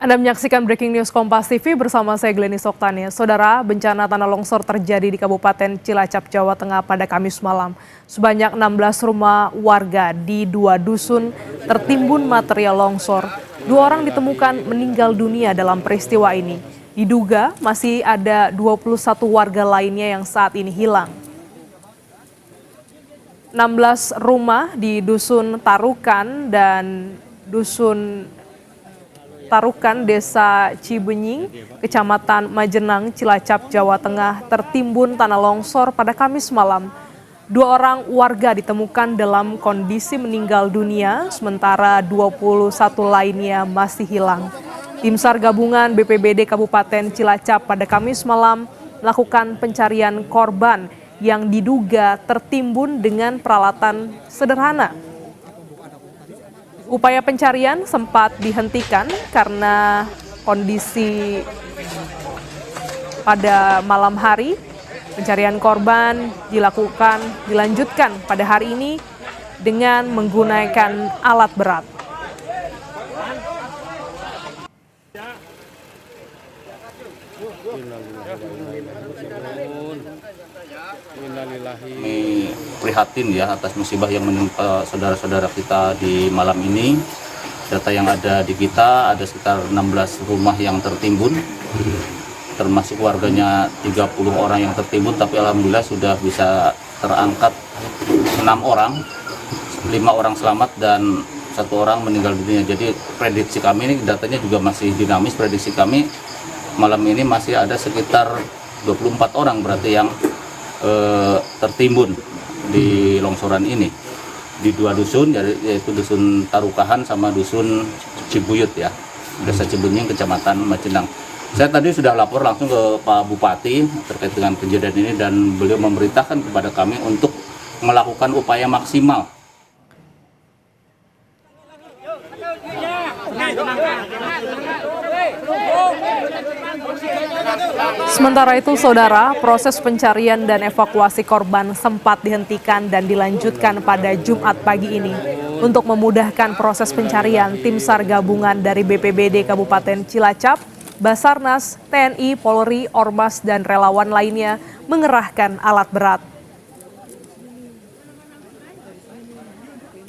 Anda menyaksikan Breaking News Kompas TV bersama saya Glenny Soktani. Saudara, bencana tanah longsor terjadi di Kabupaten Cilacap, Jawa Tengah pada Kamis malam. Sebanyak 16 rumah warga di 2 dusun tertimbun material longsor. 2 orang ditemukan meninggal dunia dalam peristiwa ini. Diduga masih ada 21 warga lainnya yang saat ini hilang. 16 rumah di Dusun Tarukan dan Dusun Tarukan, Desa Cibenying, Kecamatan Majenang, Cilacap, Jawa Tengah tertimbun tanah longsor pada Kamis malam. 2 orang warga ditemukan dalam kondisi meninggal dunia, sementara 21 lainnya masih hilang. Tim SAR gabungan BPBD Kabupaten Cilacap pada Kamis malam melakukan pencarian korban yang diduga tertimbun dengan peralatan sederhana. Upaya pencarian sempat dihentikan karena kondisi pada malam hari. Pencarian korban dilanjutkan pada hari ini dengan menggunakan alat berat. Kami prihatin ya atas musibah yang menimpa saudara-saudara kita di malam ini. Data yang ada di kita ada sekitar 16 rumah yang tertimbun, termasuk warganya 30 orang yang tertimbun, tapi alhamdulillah sudah bisa terangkat 6 orang, 5 orang selamat dan 1 orang meninggal dunia. Jadi prediksi kami ini datanya juga masih dinamis. Prediksi kami malam ini masih ada sekitar 24 orang berarti yang tertimbun di longsoran ini di 2 dusun, yaitu Dusun Tarukahan sama Dusun Cibuyut ya, Desa Cibenying, Kecamatan Majenang. Saya tadi sudah lapor langsung ke Pak Bupati terkait dengan kejadian ini dan beliau memerintahkan kepada kami untuk melakukan upaya maksimal. Sementara itu, saudara, proses pencarian dan evakuasi korban sempat dihentikan dan dilanjutkan pada Jumat pagi ini. Untuk memudahkan proses pencarian, tim SAR gabungan dari BPBD Kabupaten Cilacap, Basarnas, TNI, Polri, Ormas, dan relawan lainnya mengerahkan alat berat.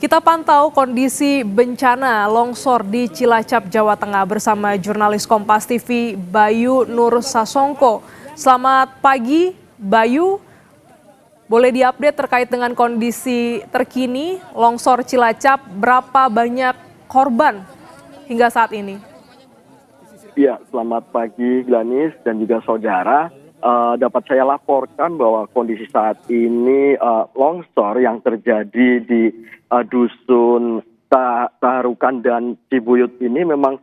Kita pantau kondisi bencana longsor di Cilacap, Jawa Tengah bersama jurnalis Kompas TV Bayu Nur Sasongko. Selamat pagi, Bayu. Boleh diupdate terkait dengan kondisi terkini longsor Cilacap, berapa banyak korban hingga saat ini? Ya, selamat pagi Glanis dan juga saudara. Dapat saya laporkan bahwa kondisi saat ini longsor yang terjadi di Dusun Tarukan dan Cibuyut ini memang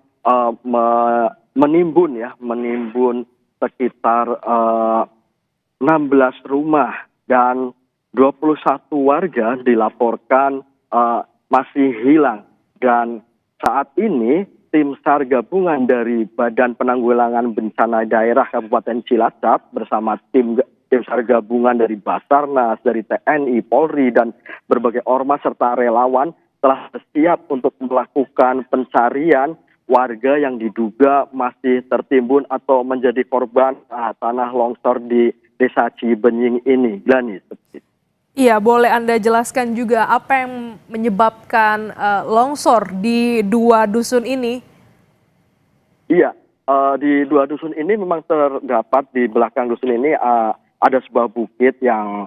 menimbun sekitar 16 rumah dan 21 warga dilaporkan masih hilang. Dan saat ini tim SAR gabungan dari Badan Penanggulangan Bencana Daerah Kabupaten Cilacap bersama tim SAR gabungan dari Basarnas, dari TNI, Polri, dan berbagai ormas serta relawan telah siap untuk melakukan pencarian warga yang diduga masih tertimbun atau menjadi korban tanah longsor di Desa Cibenying ini. Glani. Iya, boleh Anda jelaskan juga apa yang menyebabkan longsor di 2 dusun ini? Iya, di 2 dusun ini memang terdapat di belakang dusun ini ada sebuah bukit yang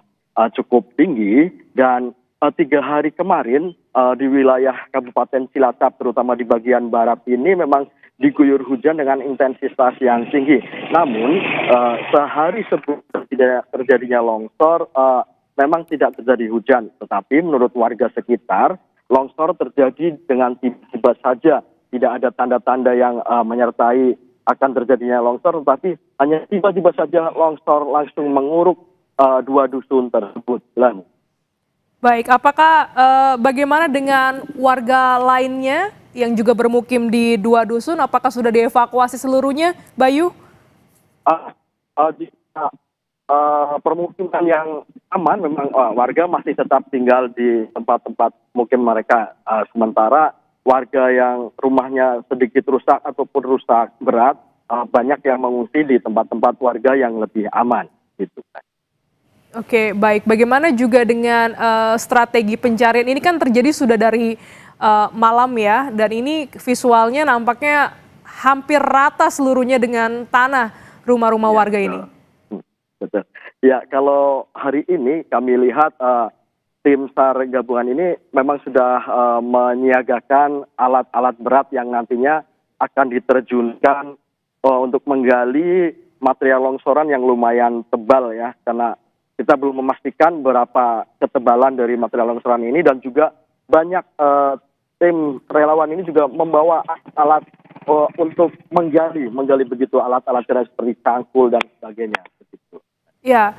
cukup tinggi dan 3 hari kemarin di wilayah Kabupaten Cilacap terutama di bagian barat ini memang diguyur hujan dengan intensitas yang tinggi. Namun sehari sebelum terjadinya longsor memang tidak terjadi hujan, tetapi menurut warga sekitar, longsor terjadi dengan tiba-tiba saja. Tidak ada tanda-tanda yang menyertai akan terjadinya longsor, tetapi hanya tiba-tiba saja longsor langsung menguruk 2 dusun tersebut. Baik, apakah bagaimana dengan warga lainnya yang juga bermukim di 2 dusun? Apakah sudah dievakuasi seluruhnya, Bayu? Permukiman yang aman memang warga masih tetap tinggal di tempat-tempat mukim mereka. Sementara warga yang rumahnya sedikit rusak ataupun rusak berat, banyak yang mengungsi di tempat-tempat warga yang lebih aman gitu. Oke, baik. Bagaimana juga dengan strategi pencarian? Ini kan terjadi sudah dari malam ya, dan ini visualnya nampaknya hampir rata seluruhnya dengan tanah rumah-rumah warga ini. Betul. Ya, kalau hari ini kami lihat tim SAR gabungan ini memang sudah menyiagakan alat-alat berat yang nantinya akan diterjunkan untuk menggali material longsoran yang lumayan tebal ya, karena kita belum memastikan berapa ketebalan dari material longsoran ini, dan juga banyak tim relawan ini juga membawa alat untuk menggali begitu alat-alat berat seperti cangkul dan sebagainya. Begitu. Ya,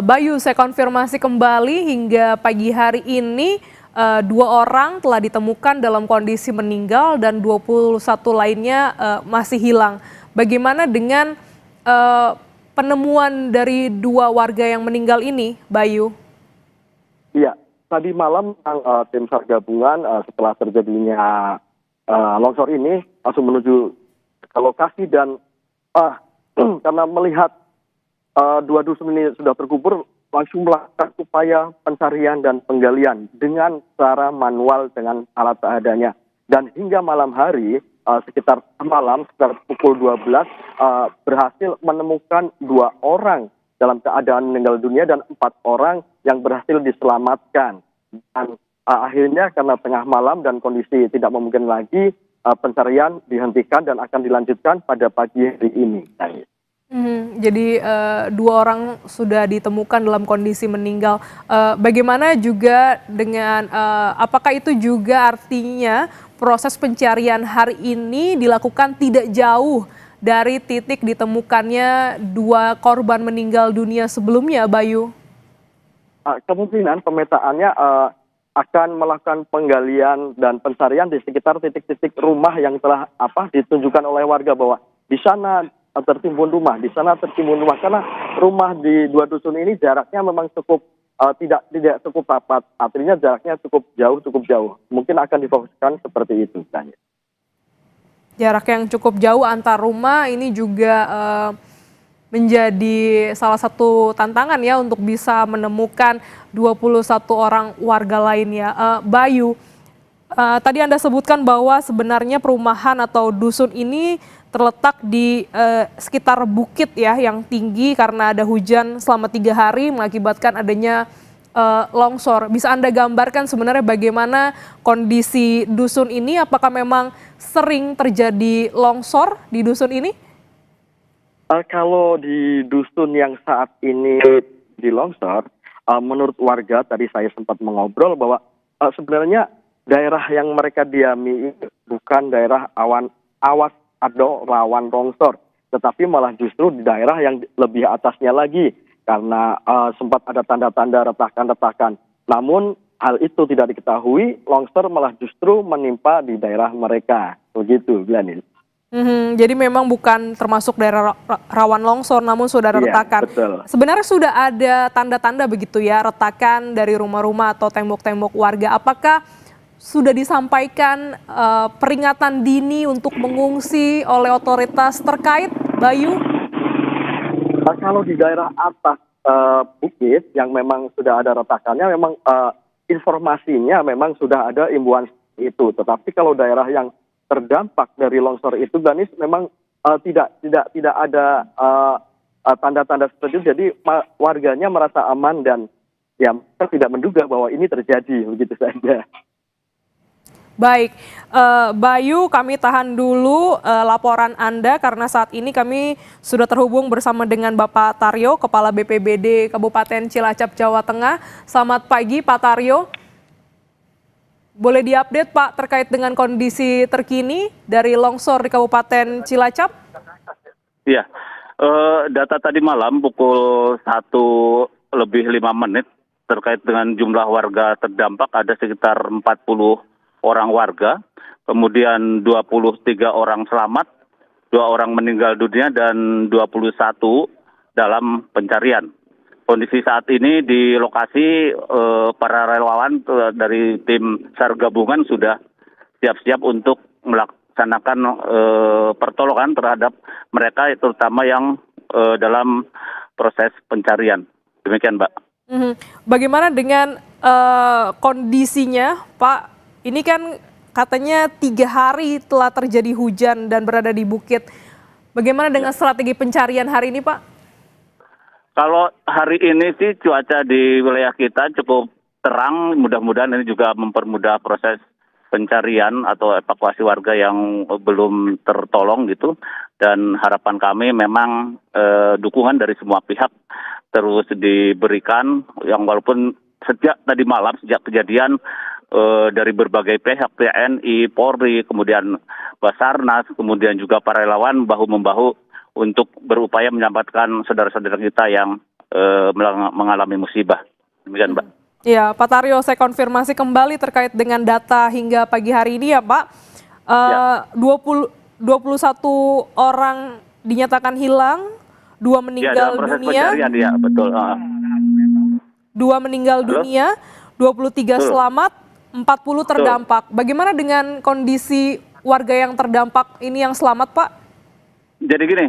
Bayu, saya konfirmasi kembali hingga pagi hari ini 2 orang telah ditemukan dalam kondisi meninggal dan 21 lainnya masih hilang. Bagaimana dengan penemuan dari 2 warga yang meninggal ini, Bayu? Iya, tadi malam tim SAR gabungan setelah terjadinya longsor ini langsung menuju ke lokasi, dan karena melihat 2 dusun ini sudah terkubur, langsung melakukan upaya pencarian dan penggalian dengan cara manual dengan alat seadanya. Dan hingga malam hari, sekitar pukul 12, berhasil menemukan 2 orang dalam keadaan meninggal dunia dan 4 orang yang berhasil diselamatkan. Dan akhirnya karena tengah malam dan kondisi tidak memungkinkan lagi, pencarian dihentikan dan akan dilanjutkan pada pagi hari ini. Jadi 2 orang sudah ditemukan dalam kondisi meninggal. Bagaimana juga dengan apakah itu juga artinya proses pencarian hari ini dilakukan tidak jauh dari titik ditemukannya 2 korban meninggal dunia sebelumnya, Bayu? Kemungkinan pemetaannya akan melakukan penggalian dan pencarian di sekitar titik-titik rumah yang telah ditunjukkan oleh warga bahwa di sana tertimbun rumah, karena rumah di 2 dusun ini jaraknya memang cukup tidak cukup rapat, artinya jaraknya cukup jauh. Mungkin akan difokuskan seperti itu. Jarak yang cukup jauh antar rumah ini juga menjadi salah satu tantangan ya untuk bisa menemukan 21 orang warga lainnya. Bayu, tadi Anda sebutkan bahwa sebenarnya perumahan atau dusun ini terletak di sekitar bukit ya yang tinggi karena ada hujan selama 3 hari mengakibatkan adanya longsor. Bisa Anda gambarkan sebenarnya bagaimana kondisi dusun ini? Apakah memang sering terjadi longsor di dusun ini? Kalau di dusun yang saat ini di longsor, menurut warga tadi saya sempat mengobrol bahwa sebenarnya daerah yang mereka diami bukan daerah awas atau rawan longsor, tetapi malah justru di daerah yang lebih atasnya lagi, karena sempat ada tanda-tanda retakan-retakan. Namun hal itu tidak diketahui, longsor malah justru menimpa di daerah mereka. Begitu, Gladys. Jadi memang bukan termasuk daerah rawan longsor, namun sudah ada retakan. Betul. Sebenarnya sudah ada tanda-tanda begitu ya, retakan dari rumah-rumah atau tembok-tembok warga. Apakah sudah disampaikan peringatan dini untuk mengungsi oleh otoritas terkait, Bayu? Kalau di daerah atas bukit yang memang sudah ada retakannya, memang informasinya memang sudah ada imbauan itu. Tetapi kalau daerah yang terdampak dari longsor itu, Ganis, memang tidak ada tanda-tanda seperti itu. Jadi warganya merasa aman dan ya mereka tidak menduga bahwa ini terjadi, begitu saja. Baik, Bayu, kami tahan dulu laporan Anda karena saat ini kami sudah terhubung bersama dengan Bapak Taryo, Kepala BPBD Kabupaten Cilacap, Jawa Tengah. Selamat pagi, Pak Taryo. Boleh diupdate, Pak, terkait dengan kondisi terkini dari longsor di Kabupaten Cilacap? Iya, data tadi malam pukul 1:05 terkait dengan jumlah warga terdampak ada sekitar 40 orang warga, kemudian 23 orang selamat, 2 orang meninggal dunia dan 21 dalam pencarian. Kondisi saat ini di lokasi para relawan dari tim SAR gabungan sudah siap-siap untuk melaksanakan pertolongan terhadap mereka, terutama yang dalam proses pencarian. Demikian, Mbak. Bagaimana dengan kondisinya, Pak? Ini kan katanya 3 hari telah terjadi hujan dan berada di bukit. Bagaimana dengan strategi pencarian hari ini, Pak? Kalau hari ini sih cuaca di wilayah kita cukup terang, mudah-mudahan ini juga mempermudah proses pencarian atau evakuasi warga yang belum tertolong gitu. Dan harapan kami memang dukungan dari semua pihak terus diberikan, yang walaupun sejak tadi malam, sejak kejadian dari berbagai pihak, TNI, Polri, kemudian Basarnas, kemudian juga para relawan bahu-membahu untuk berupaya menyelamatkan saudara-saudara kita yang mengalami musibah. Demikian, Mbak. Ya, Pak Taryo, saya konfirmasi kembali terkait dengan data hingga pagi hari ini ya, Pak. 21 orang dinyatakan hilang, 2 meninggal dunia. Ya, betul. 2 meninggal dunia, 23 selamat, 40 terdampak. Bagaimana dengan kondisi warga yang terdampak ini yang selamat, Pak? Jadi gini,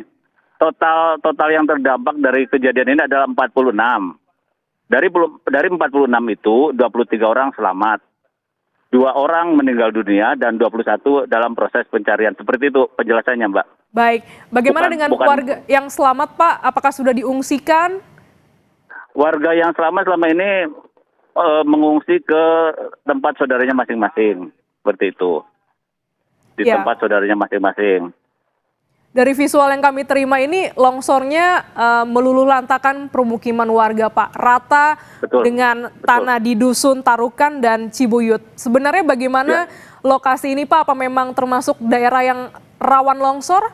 total yang terdampak dari kejadian ini adalah 46. Dari 46 itu 23 orang selamat, 2 orang meninggal dunia dan 21 dalam proses pencarian. Seperti itu penjelasannya, Mbak. Baik, bagaimana dengan warga yang selamat, Pak? Apakah sudah diungsikan? Warga yang selamat selama ini mengungsi ke tempat saudaranya masing-masing, seperti itu. Di tempat saudaranya masing-masing. Dari visual yang kami terima ini, longsornya meluluhlantakan permukiman warga, Pak. Rata dengan tanah di Dusun Tarukan dan Cibuyut. Sebenarnya bagaimana lokasi ini, Pak? Apa memang termasuk daerah yang rawan longsor?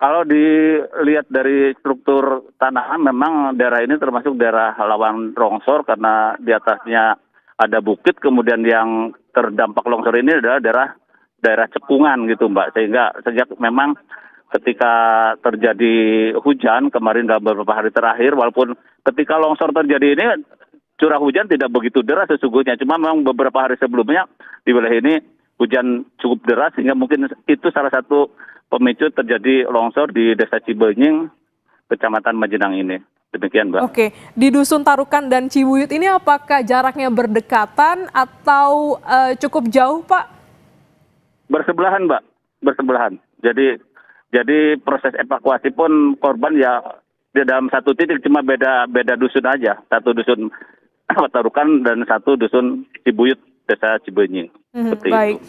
Kalau dilihat dari struktur tanah, memang daerah ini termasuk daerah rawan longsor karena di atasnya ada bukit, kemudian yang terdampak longsor ini adalah daerah cekungan gitu, Mbak. Sehingga sejak memang ketika terjadi hujan kemarin dalam beberapa hari terakhir, walaupun ketika longsor terjadi ini curah hujan tidak begitu deras sesungguhnya, cuma memang beberapa hari sebelumnya di wilayah ini hujan cukup deras sehingga mungkin itu salah satu pemicu terjadi longsor di Desa Cibenying, Kecamatan Majenang ini. Demikian, Mbak. Oke, di Dusun Tarukan dan Cibuyut ini apakah jaraknya berdekatan atau cukup jauh, Pak? Bersebelahan, Mbak. Bersebelahan. Jadi proses evakuasi pun korban ya di dalam satu titik, cuma beda dusun aja. Satu dusun Tarukan dan satu dusun Cibuyut, Desa Cibenying. Baik.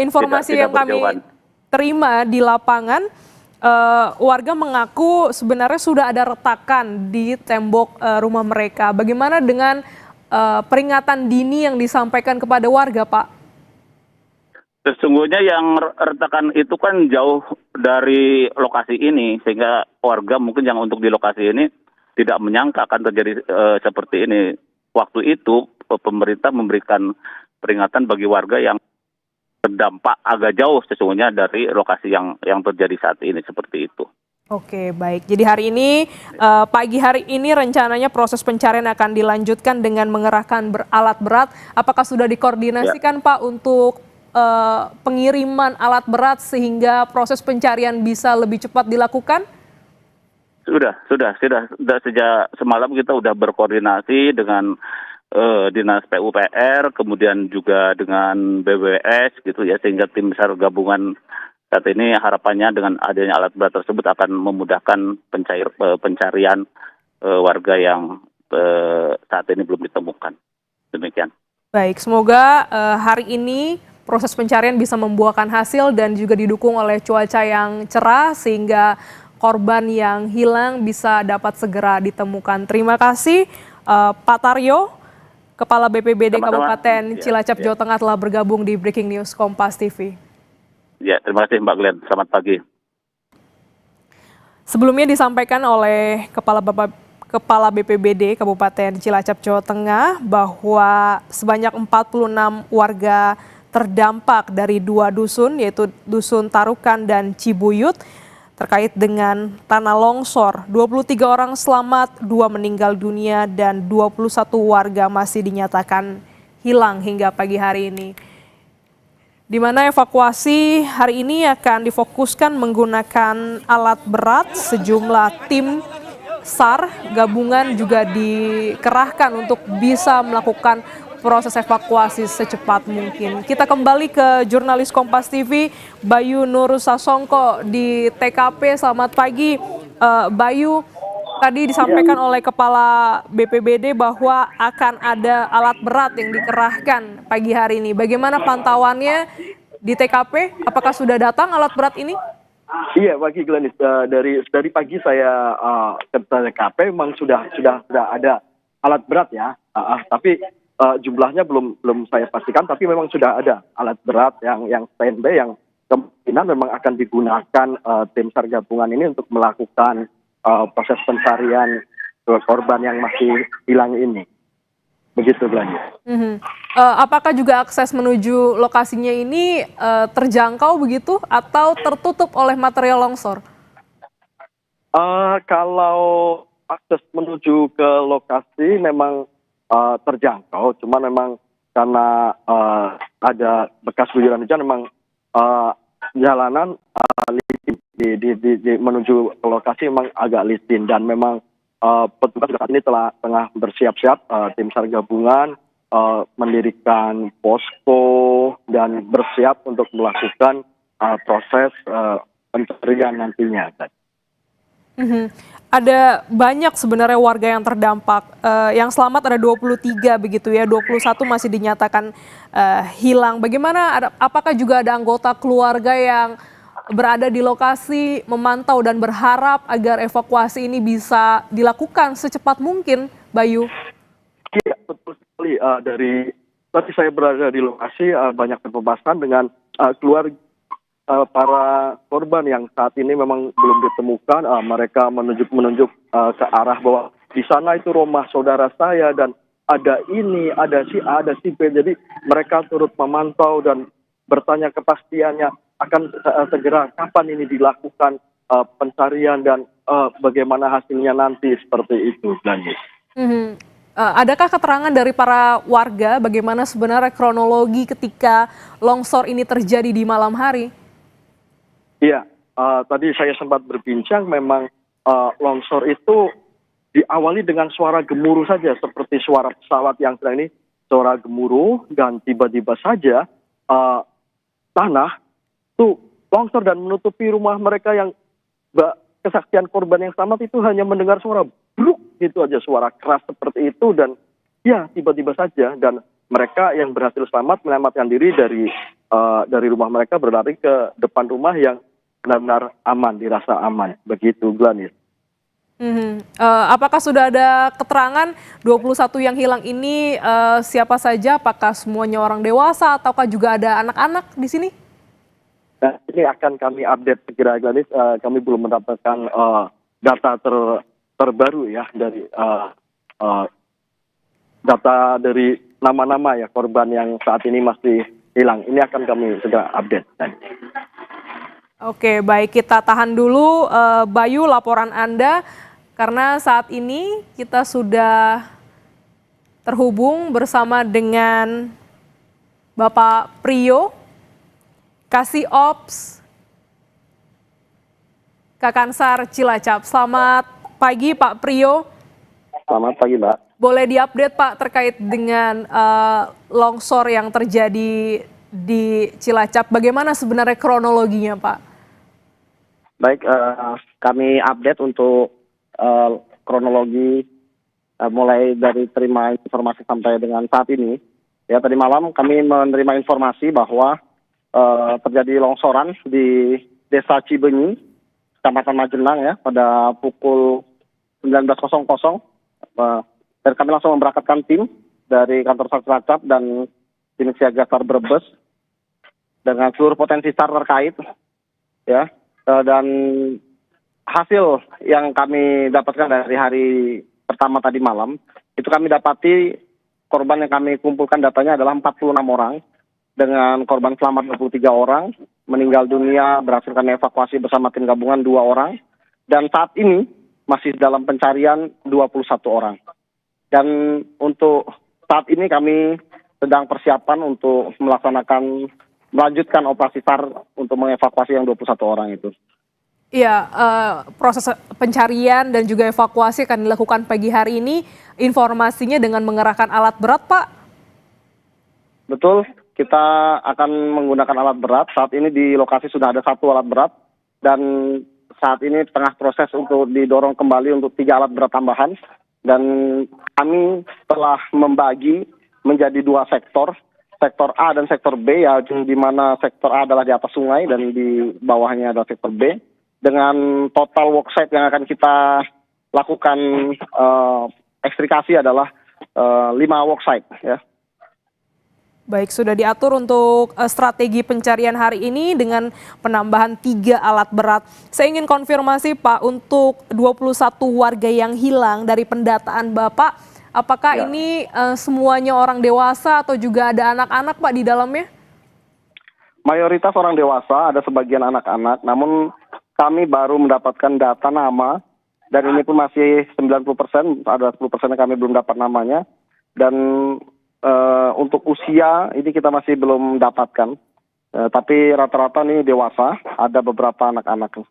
Informasi yang kami terima di lapangan, warga mengaku sebenarnya sudah ada retakan di tembok rumah mereka. Bagaimana dengan peringatan dini yang disampaikan kepada warga, Pak? Sesungguhnya yang retakan itu kan jauh dari lokasi ini, sehingga warga mungkin yang untuk di lokasi ini tidak menyangka akan terjadi seperti ini. Waktu itu pemerintah memberikan peringatan bagi warga yang terdampak agak jauh sesungguhnya dari lokasi yang terjadi saat ini, seperti itu. Oke, baik. Jadi hari ini, pagi hari ini rencananya proses pencarian akan dilanjutkan dengan mengerahkan alat berat. Apakah sudah dikoordinasikan, Pak, untuk pengiriman alat berat sehingga proses pencarian bisa lebih cepat dilakukan? Sudah sejak semalam kita sudah berkoordinasi dengan Dinas PUPR, kemudian juga dengan BWS gitu ya, sehingga tim besar gabungan saat ini harapannya dengan adanya alat berat tersebut akan memudahkan pencarian warga yang saat ini belum ditemukan. Demikian. Baik, semoga hari ini proses pencarian bisa membuahkan hasil dan juga didukung oleh cuaca yang cerah sehingga korban yang hilang bisa dapat segera ditemukan. Terima kasih Pak Taryo, Kepala BPBD Kabupaten Cilacap, Jawa Tengah telah bergabung di Breaking News Kompas TV. Ya, terima kasih Mbak Glenn. Selamat pagi. Sebelumnya disampaikan oleh Kepala BPBD Kabupaten Cilacap, Jawa Tengah bahwa sebanyak 46 warga terdampak dari 2 dusun, yaitu Dusun Tarukan dan Cibuyut, terkait dengan tanah longsor. 23 orang selamat, 2 meninggal dunia, dan 21 warga masih dinyatakan hilang hingga pagi hari ini. di mana evakuasi hari ini akan difokuskan menggunakan alat berat. Sejumlah tim SAR gabungan juga dikerahkan untuk bisa melakukan proses evakuasi secepat mungkin. Kita kembali ke jurnalis Kompas TV, Bayu Nur Sasongko di TKP. Selamat pagi, Bayu. Tadi disampaikan oleh Kepala BPBD bahwa akan ada alat berat yang dikerahkan pagi hari ini. Bagaimana pantauannya di TKP? Apakah sudah datang alat berat ini? Iya, pagi Glenis. Dari pagi saya ke TKP memang sudah ada alat berat ya. Tapi jumlahnya belum saya pastikan, tapi memang sudah ada alat berat yang standby yang kemungkinan memang akan digunakan tim SAR gabungan ini untuk melakukan proses pencarian korban yang masih hilang ini. Begitu, Glenis. Apakah juga akses menuju lokasinya ini terjangkau begitu atau tertutup oleh material longsor? Kalau akses menuju ke lokasi memang terjangkau, cuma memang karena ada bekas guyuran hujan, memang jalanan licin menuju ke lokasi memang agak licin, dan memang petugas saat ini tengah bersiap-siap, tim SAR gabungan mendirikan posko dan bersiap untuk melakukan proses pencarian nantinya. Ada banyak sebenarnya warga yang terdampak. Yang selamat ada 23 begitu ya, 21 masih dinyatakan hilang. Bagaimana, apakah juga ada anggota keluarga yang berada di lokasi memantau dan berharap agar evakuasi ini bisa dilakukan secepat mungkin, Bayu? Iya, betul sekali. Dari tadi saya berada di lokasi, banyak pembahasan dengan keluarga para korban yang saat ini memang belum ditemukan. Mereka menunjuk ke arah bahwa di sana itu rumah saudara saya dan ada ini, ada si A, ada si B. Jadi mereka turut memantau dan bertanya kepastiannya akan segera kapan ini dilakukan pencarian dan bagaimana hasilnya nanti, seperti itu, Glenis. Adakah keterangan dari para warga bagaimana sebenarnya kronologi ketika longsor ini terjadi di malam hari? Iya, tadi saya sempat berbincang, memang longsor itu diawali dengan suara gemuruh saja, seperti suara pesawat yang sedang ini, suara gemuruh, dan tiba-tiba saja tanah itu longsor dan menutupi rumah mereka. Yang kesaksian korban yang selamat itu hanya mendengar suara bruk gitu aja, suara keras seperti itu, dan ya tiba-tiba saja, dan mereka yang berhasil selamat menyelamatkan diri dari rumah mereka, berlari ke depan rumah yang benar-benar aman, dirasa aman. Begitu, Glenis. Apakah sudah ada keterangan 21 yang hilang ini siapa saja? Apakah semuanya orang dewasa ataukah juga ada anak-anak di sini? Nah, ini akan kami update segera, Glenis. Kami belum mendapatkan data terbaru ya dari data dari nama-nama ya korban yang saat ini masih hilang. Ini akan kami segera update. Oke, baik, kita tahan dulu Bayu laporan Anda karena saat ini kita sudah terhubung bersama dengan Bapak Priyo, Kasih Ops Kakansar Cilacap. Selamat pagi Pak Priyo. Selamat pagi, Mbak. Boleh diupdate Pak terkait dengan longsor yang terjadi di Cilacap. Bagaimana sebenarnya kronologinya Pak? Baik, kami update untuk kronologi mulai dari terima informasi sampai dengan saat ini. Ya, tadi malam kami menerima informasi bahwa terjadi longsoran di Desa Cibenyi, Kecamatan Majenang ya, pada pukul 19.00. Dan kami langsung memberangkatkan tim dari kantor SAR Cilacap dan tim siaga SAR Brebes dengan seluruh potensi SAR terkait, ya. Dan hasil yang kami dapatkan dari hari pertama tadi malam, itu kami dapati korban yang kami kumpulkan datanya adalah 46 orang, dengan korban selamat 23 orang, meninggal dunia berhasil kami evakuasi bersama tim gabungan 2 orang, dan saat ini masih dalam pencarian 21 orang. Dan untuk saat ini kami sedang persiapan untuk melaksanakan melanjutkan operasi SAR untuk mengevakuasi yang 21 orang itu. Iya, proses pencarian dan juga evakuasi akan dilakukan pagi hari ini. Informasinya dengan mengerahkan alat berat, Pak? Betul, kita akan menggunakan alat berat. Saat ini di lokasi sudah ada 1 alat berat dan saat ini tengah proses untuk didorong kembali untuk 3 alat berat tambahan. Dan kami telah membagi menjadi 2 sektor A dan sektor B, ya, di mana sektor A adalah di atas sungai dan di bawahnya adalah sektor B. Dengan total worksite yang akan kita lakukan ekstrikasi adalah 5 worksite, ya. Baik, sudah diatur untuk strategi pencarian hari ini dengan penambahan 3 alat berat. Saya ingin konfirmasi, Pak, untuk 21 warga yang hilang dari pendataan Bapak, apakah ini semuanya orang dewasa atau juga ada anak-anak, Pak, di dalamnya? Mayoritas orang dewasa, ada sebagian anak-anak, namun kami baru mendapatkan data nama, dan ini pun masih 90%, ada 10% yang kami belum dapat namanya, dan untuk usia ini kita masih belum dapatkan, tapi rata-rata nih dewasa, ada beberapa anak-anak.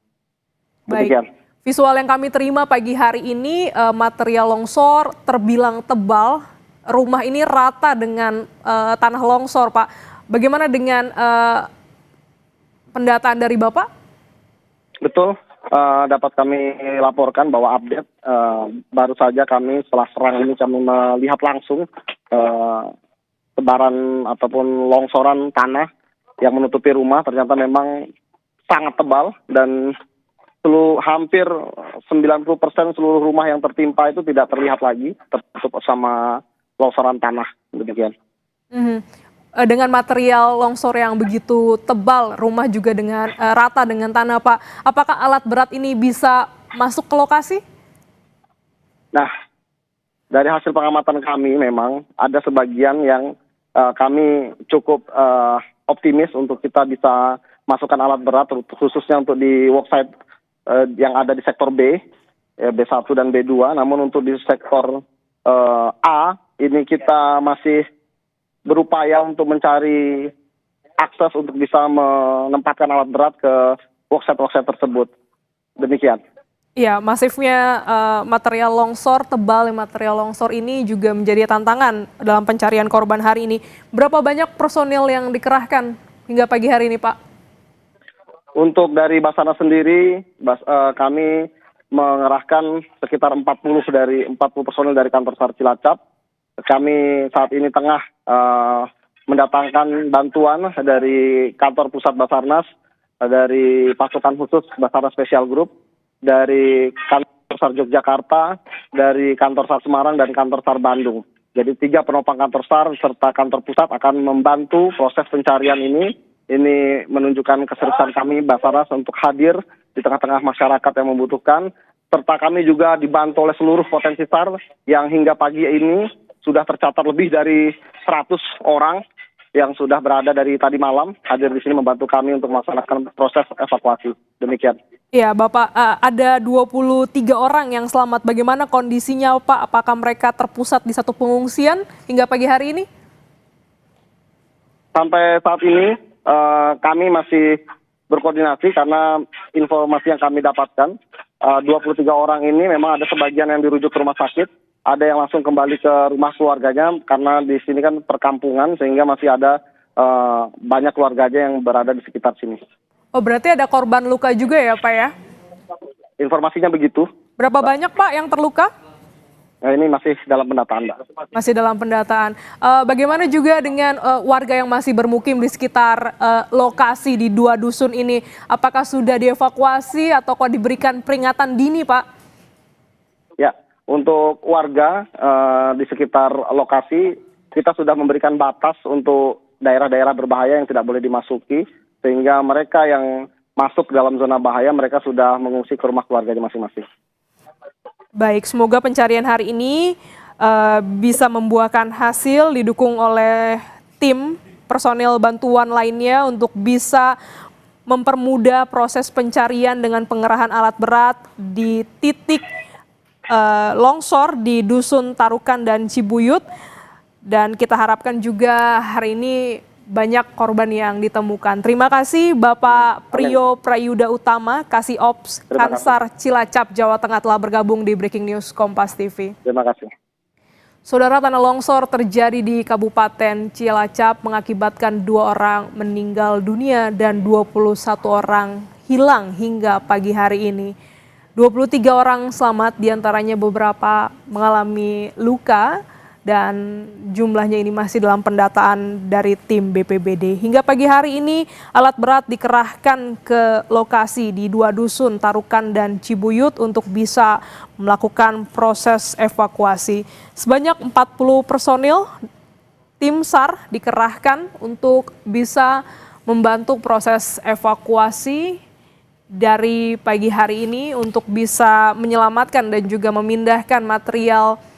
Demikian. Baik, visual yang kami terima pagi hari ini, material longsor terbilang tebal, rumah ini rata dengan tanah longsor, Pak. Bagaimana dengan pendataan dari Bapak? Betul, dapat kami laporkan bahwa update baru saja kami setelah serang ini kami melihat langsung tebaran ataupun longsoran tanah yang menutupi rumah ternyata memang sangat tebal dan hampir 90% seluruh rumah yang tertimpa itu tidak terlihat lagi tertutup sama longsoran tanah, demikian. Dengan material longsor yang begitu tebal, rumah juga dengan rata dengan tanah, Pak. Apakah alat berat ini bisa masuk ke lokasi? Nah, dari hasil pengamatan kami memang ada sebagian yang kami cukup optimis untuk kita bisa masukkan alat berat, khususnya untuk di worksite yang ada di sektor B, B1 dan B2. Namun untuk di sektor A, ini kita masih berupaya untuk mencari akses untuk bisa menempatkan alat berat ke worksite-worksite tersebut. Demikian. Ya, masifnya material longsor, tebal material longsor ini juga menjadi tantangan dalam pencarian korban hari ini. Berapa banyak personil yang dikerahkan hingga pagi hari ini, Pak? Untuk dari Basarnas sendiri, kami mengerahkan sekitar 40 personil dari kantor SAR Cilacap. Kami saat ini tengah mendatangkan bantuan dari kantor pusat Basarnas, dari pasukan khusus Basarnas Special Group, dari kantor SAR Yogyakarta, dari kantor SAR Semarang, dan kantor SAR Bandung. Jadi 3 penopang kantor SAR serta kantor pusat akan membantu proses pencarian ini. Ini menunjukkan keseriusan kami Basarnas untuk hadir di tengah-tengah masyarakat yang membutuhkan. Serta kami juga dibantu oleh seluruh potensi SAR yang hingga pagi ini sudah tercatat lebih dari 100 orang yang sudah berada dari tadi malam hadir di sini membantu kami untuk melaksanakan proses evakuasi. Demikian. Ya, Bapak, ada 23 orang yang selamat. Bagaimana kondisinya, Pak? Apakah mereka terpusat di satu pengungsian hingga pagi hari ini? Sampai saat ini kami masih berkoordinasi karena informasi yang kami dapatkan 23 orang ini memang ada sebagian yang dirujuk ke rumah sakit. Ada yang langsung kembali ke rumah keluarganya karena di sini kan perkampungan sehingga masih ada banyak keluarganya yang berada di sekitar sini. Oh, berarti ada korban luka juga ya, Pak, ya? Informasinya begitu. Berapa banyak, Pak, yang terluka? Nah, ini masih dalam pendataan, Mbak. Masih dalam pendataan. Bagaimana juga dengan warga yang masih bermukim di sekitar lokasi di 2 dusun ini? Apakah sudah dievakuasi atau kok diberikan peringatan dini, Pak? Ya. Untuk warga di sekitar lokasi, kita sudah memberikan batas untuk daerah-daerah berbahaya yang tidak boleh dimasuki, sehingga mereka yang masuk dalam zona bahaya, mereka sudah mengungsi ke rumah keluarganya masing-masing. Baik, semoga pencarian hari ini bisa membuahkan hasil, didukung oleh tim personil bantuan lainnya untuk bisa mempermudah proses pencarian dengan pengerahan alat berat di titik longsor di Dusun Tarukan dan Cibuyut. Dan kita harapkan juga hari ini banyak korban yang ditemukan. Terima kasih Bapak Priyo Prayuda Utama, Kasih Ops Kansar Cilacap, Jawa Tengah telah bergabung di Breaking News Kompas TV. Terima kasih. Saudara, tanah longsor terjadi di Kabupaten Cilacap mengakibatkan 2 orang meninggal dunia dan 21 orang hilang hingga pagi hari ini. 23 orang selamat, diantaranya beberapa mengalami luka dan jumlahnya ini masih dalam pendataan dari tim BPBD. Hingga pagi hari ini alat berat dikerahkan ke lokasi di 2 dusun Tarukan dan Cibuyut untuk bisa melakukan proses evakuasi. Sebanyak 40 personil tim SAR dikerahkan untuk bisa membantu proses evakuasi dari pagi hari ini untuk bisa menyelamatkan dan juga memindahkan material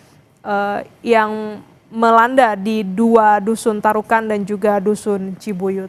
yang melanda di 2 dusun Tarukan dan juga dusun Cibuyut.